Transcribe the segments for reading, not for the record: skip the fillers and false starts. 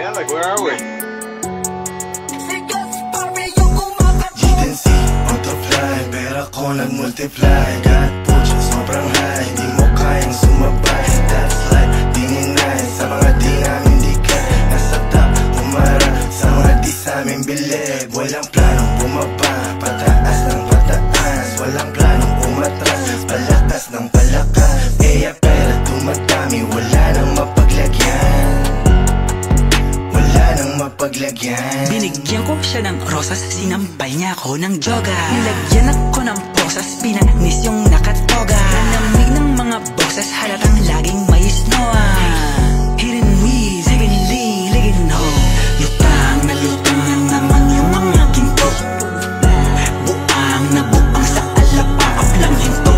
man? Like, where are we? GNC, multiply, pera ko nag-multiply. God push, sobrang high, di mo kayang sumabay. That's life, di ninay, sa mga di namin dikit. Nasa top, humarap, sa mga di sa amin bilib. Walang planong bumaba, pataas ng pataas. Walang planong umatras, palakas ng palakas. Kaya pera tumatami, wala nang mapaglagyan. Wala nang mapaglagyan. Binigyan ko siya ng rosas, sinampay niya ako ng joga. Nilagyan ako ng posas, pinanis yung nakatoga. Nanamig ng mga boses, halatang laging may snowa. Hidden weeds, heavenly, ligin ho. Lutang na lutang naman yung mga ginto. Buang na buang sa alapaap lang hinto.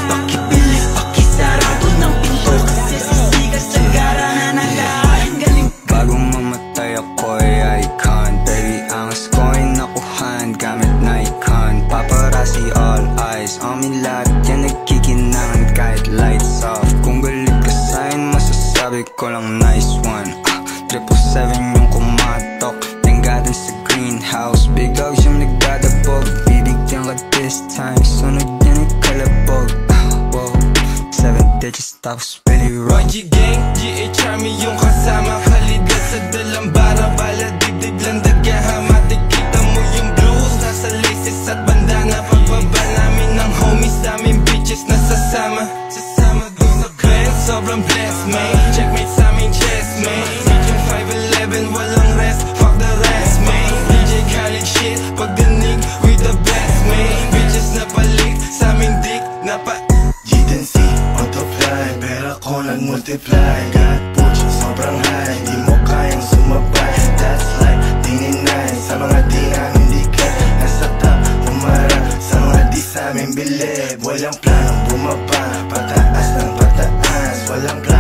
Pakipilis, pakisarado ng pinto. Kasi sisigas sa gara na nagaling galing. Bagong mamatay ako'y icon. Baby, angas ko'y nakuhan gamit Nikon. Paparazzi, all eyes on me. Lahat yan nagkikinangan kahit lights off. Kung galit ka sa'kin, masasabi ko lang nice one. 777 yung kumatok, tinggadan sa greenhouse. Big dogs yung nagdadabog, bibigyan ka this time. Sunod yan ikalabog. Wow, 7 digits tapos Billy Rock. YG Gang, GH Army yung kasama. Kalidad sa dalambara, bala dibdib lang dagaha. Matikita mo yung blues, nasa laces at bandana. Pagbaba namin ng homies, daming bitches nasasama. Sasama doon sa band, sobrang blessed man. Checkmate sa aming chest man. Medium 5'11", walang rest, fuck the rest man. DJ Khaled shit, pagdanig with the best man. Bitches na palik, sa aming dick na pa. GNC, multiply, pera ko nag-multiply. God push, sobrang high, di mo kayang sumabay. That's life, di ninay, sa mga di namin dikit. Nasa top, humarap, sa mga di sa amin bilib. Walang planong bumaba, pataas ng pataas. Walang planong